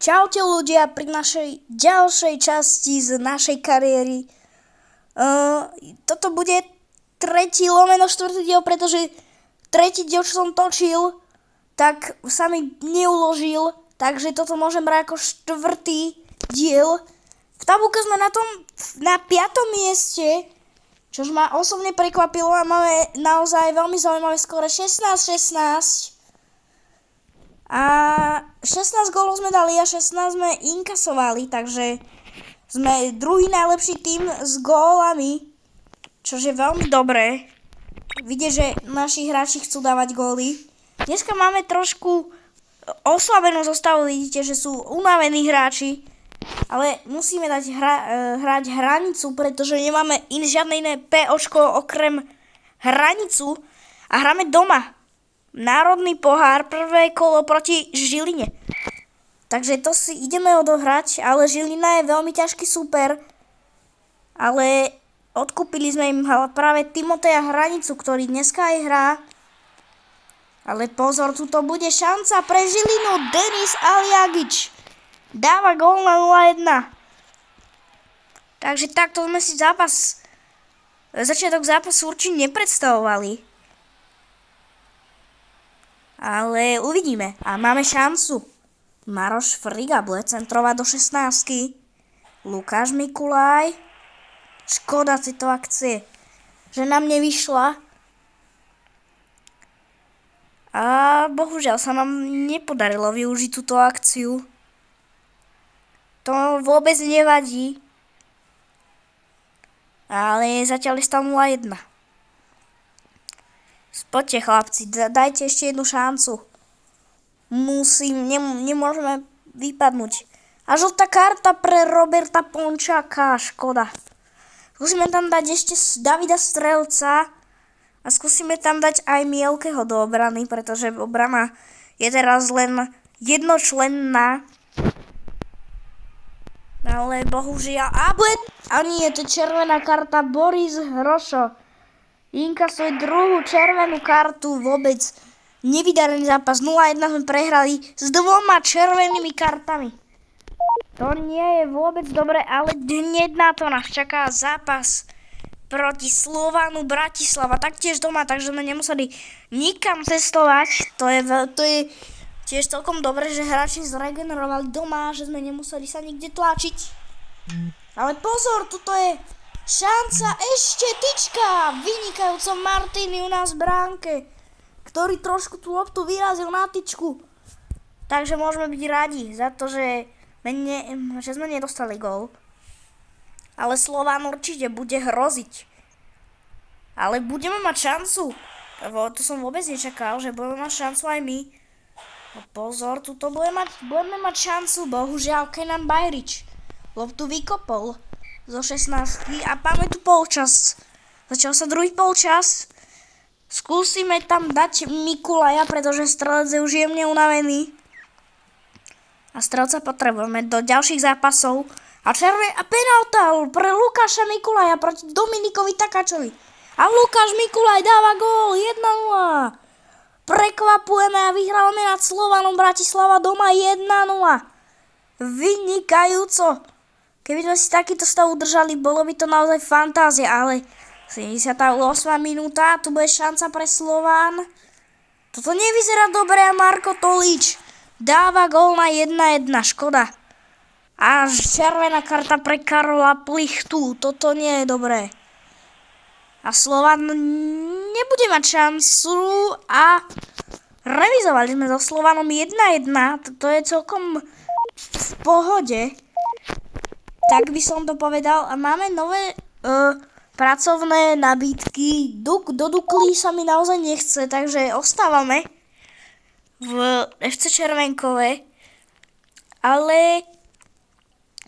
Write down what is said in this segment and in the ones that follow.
Čaute ľudia pri našej ďalšej časti z našej kariéry. Toto bude tretí lomeno štvrtý diel, pretože tretí diel, čo som točil, tak sa mi neuložil, takže toto môžem brať ako štvrtý diel. V tabulke sme na 5. mieste, čož ma osobne prekvapilo a máme naozaj veľmi zaujímavé skóre 16-16. A 16 gólov sme dali a 16 sme inkasovali, takže sme druhý najlepší tým s gólami, čo je veľmi dobré. Vidieť, že naši hráči chcú dávať góly. Dneska máme trošku oslabenú zostavu, vidíte, že sú unavení hráči, ale musíme dať hrať hranicu, pretože nemáme žiadne iné POčko okrem hranicu a hráme doma. Národný pohár, prvé kolo proti Žiline. Takže to si ideme odohrať, ale Žilina je veľmi ťažký súper. Ale odkúpili sme im práve Timoteja Hranicu, ktorý dneska aj hrá. Ale pozor, tuto bude šanca pre Žilinu. Denis Aliagič dáva gól na 0-1. Takže takto sme si začiatok zápasu určite nepredstavovali. Ale uvidíme. A máme šancu. Maroš Friga bude centrovať do 16. Lukáš Mikulaj. Škoda si to akcie, že nám nevyšla. A bohužiaľ sa nám nepodarilo využiť túto akciu. To vôbec nevadí. Ale zatiaľ je stav 0-1. Poďte chlapci, dajte ešte jednu šancu. Nemôžeme vypadnúť. A žltá karta pre Roberta Pončáka, škoda. Skúsime tam dať ešte Davida Strelca a skúsime tam dať aj Mielkeho do obrany, pretože obrana je teraz len jednočlenná. Ale bohužiaľ... A nie, to je červená karta Boris Hrošo. Inkasuje druhú červenú kartu, vôbec nevydarený zápas. 0-1 sme prehrali s 2 červenými kartami. To nie je vôbec dobre, ale hneď na to nás čaká zápas proti Slovanu Bratislava. Taktiež doma, takže sme nemuseli nikam cestovať. To je tiež celkom dobre, že hráči zregenerovali doma, že sme nemuseli sa nikde tlačiť. Ale pozor, tuto je šanca, ešte tyčka, vynikajúco Martini u nás v bránke, ktorý trošku tú loptu vyrazil na tyčku. Takže môžeme byť radi za to, že sme nedostali gól. Ale Slován určite bude hroziť. Ale budeme mať šancu. To som vôbec nečakal, že budeme mať šancu aj my. No pozor, tuto budeme mať šancu, bohužiaľ Kenan Bajrič loptu vykopol zo 16 a máme tu polčas. Začal sa druhý polčas. Skúsime tam dať Mikulaja, pretože Strelec je už jemne unavený. A Strelca potrebujeme do ďalších zápasov. A penálta pre Lukáša Mikulaja proti Dominikovi Takáčovi. A Lukáš Mikulaj dáva gól 1-0. Prekvapujeme a vyhrávame nad Slovanom Bratislava doma 1-0. Vynikajúco. Keby sme si takýto stav udržali, bolo by to naozaj fantázia, ale 78. minúta, tu bude šanca pre Slován. Toto nevyzerá dobre a Marko Tolič dáva gól na 1-1, škoda. A červená karta pre Karola Plichtu, toto nie je dobré. A Slován nebude mať šancu a remizovali sme so Slovanom 1-1, to je celkom v pohode. Tak by som to povedal. A máme nové pracovné nabídky. Do Dukly sa mi naozaj nechce, takže ostávame v FC Červenkove. Ale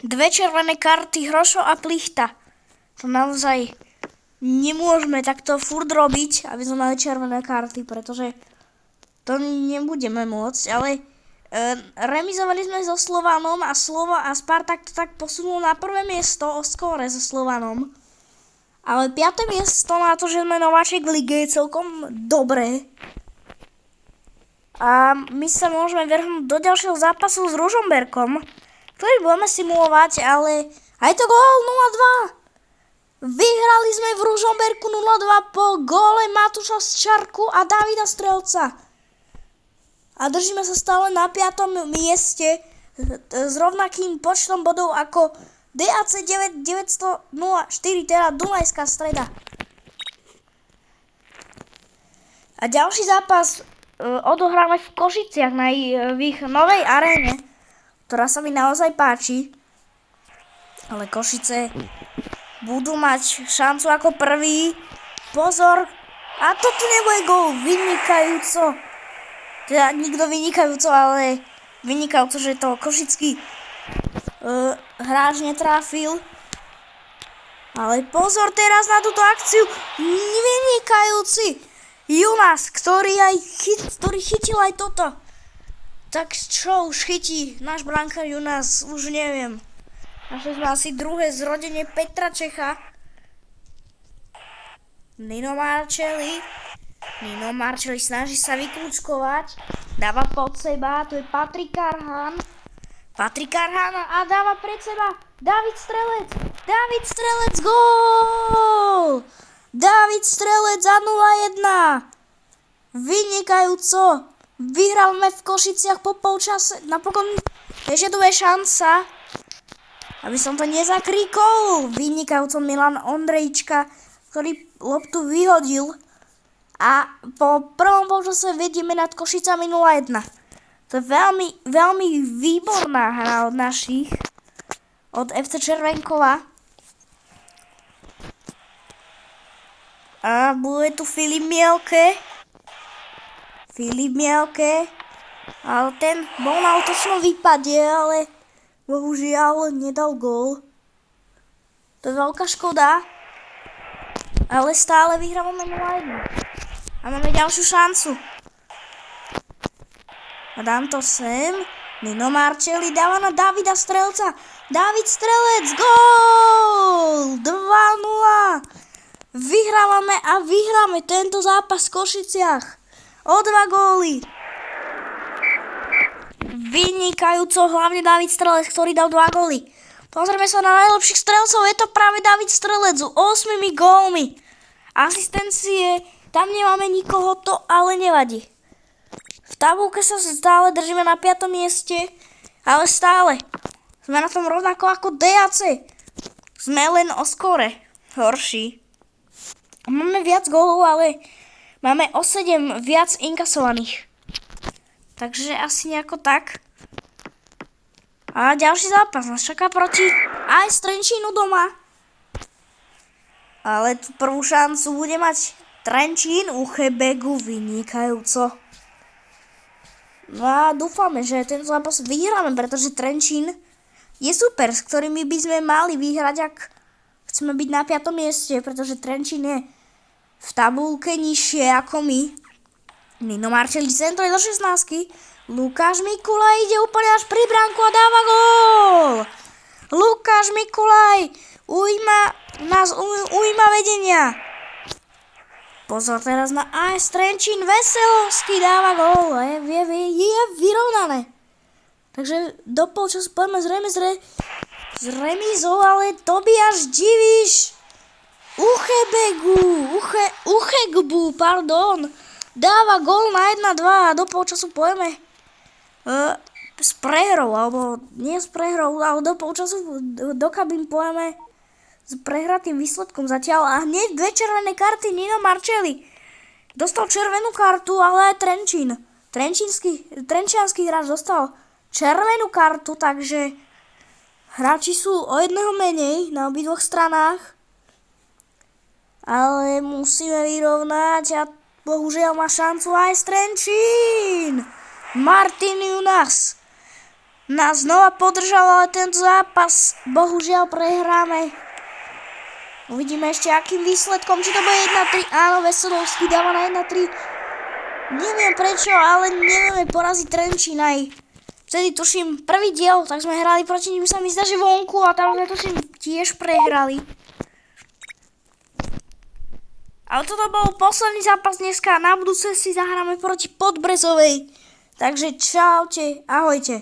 2 červené karty Hrošo a Plichta. To naozaj nemôžeme takto furt robiť, aby sme mali červené karty, pretože to nebudeme môcť, ale remizovali sme so Slovanom a Spartak to tak posunul na prvé miesto o skóre so Slovanom. Ale 5. miesto na to, že sme nováček v lige, je celkom dobré. A my sa môžeme vrhnúť do ďalšieho zápasu s Ružomberkom, ktorý budeme simulovať, ale aj to gól 0-2. Vyhrali sme v Ružomberku 0-2 po góle Matúša Ščarku a Davida Strelca. A držíme sa stále na 5. mieste s rovnakým počtom bodov ako DAC 904, teda Dunajská Streda. A ďalší zápas odohráme v Košiciach v ich novej aréne, ktorá sa mi naozaj páči. Ale Košice budú mať šancu ako prvý. Pozor! A toto nebude gól, vynikajúco. Teda nikto vynikajúco, ale vynikajúco, že to košický hráč netrafil. Ale pozor teraz na túto akciu. Vynikajúci Junas, ktorý chytil aj toto. Tak čo už chytí náš brankár Junas, už neviem. Našli sme asi druhé zrodenie Petra Čecha. Nino Marcelli snaží sa vykľúčkovať. Dáva pod seba, to je Patrik Karhan. A dáva pred seba David Strelec, gól! David Strelec za 0-1. Vynikajúco. Vyhrálme v Košiciach po polčase. Napokon ešte tu je šanca, aby som to nezakríkol. Vynikajúco Milan Ondrejčka, ktorý loptu vyhodil. A po prvom polčase vedieme nad Košicami 0-1. To je veľmi výborná hra od našich. Od FC Červenkova. A bude tu Filip Mielke. Ale ten bol na útočnom výpade, ale bohužiaľ nedal gól. To je veľká škoda. Ale stále vyhrávame 0-1. A máme ďalšiu šancu. A dám to sem. Nino Marcelli dáva na Davida Strelca. David Strelec, gól! 2-0. Vyhráme tento zápas v Košiciach. O 2 góly. Vynikajúco, hlavne David Strelec, ktorý dal 2 góly. Pozrieme sa na najlepších strelcov, je to práve David Strelec s 8 gólmi. Asistencie, tam nemáme nikoho, to ale nevadí. V tabulke sa stále držíme na 5. mieste, ale stále sme na tom rovnako ako DAC. Sme len o skore horší. Máme viac gólov, ale máme o 7 viac inkasovaných. Takže asi nejako tak. A ďalší zápas nás čaká proti AS Trenčínu doma. Ale tú prvú šancu bude mať Trenčín, Uchebegu vynikajúco. No a dúfame, že ten zápas vyhráme, pretože Trenčín je super, s ktorými by sme mali vyhrať, ak chceme byť na 5. mieste, pretože Trenčín je v tabulke nižšie ako my. Nino Marcelli centruje do 16. Lukáš Mikulaj ide úplne až pri bránku a dáva gól. Lukáš Mikulaj ujíma vedenia. Pozor teraz na AS Trenčín, Veselovský dáva gól. Je vyrovnané. Takže do polčasu poďme zrejme s remízou, ale Tobiáš Diviš Uchegbu, dáva gól na 1-2 a do polčasu pojeme s prehrou, alebo nie s prehrou, ale do polčasu do kabín pojeme s prehratým výsledkom zatiaľ. A hneď 2 červené karty. Nino Marcelli dostal červenú kartu, ale aj Trenčín. Trenčiansky hráč dostal červenú kartu, takže hráči sú o jedného menej na obidvoch stranách. Ale musíme vyrovnať a bohužiaľ má šancu aj Trenčín. Martin Junas nás znova podržal, ale tento zápas bohužiaľ prehráme. Uvidíme ešte akým výsledkom, či to bude 1-3. Áno, Veselovský dáva na 1-3. Neviem prečo, ale nevieme poraziť Trenčín aj. Vtedy tuším prvý diel, tak sme hrali proti ním, sa mi zdá, že vonku a tam sme tuším tiež prehrali. Ale toto bol posledný zápas dneska a na budúce si zahráme proti Podbrezovej Takže čaute, ahojte.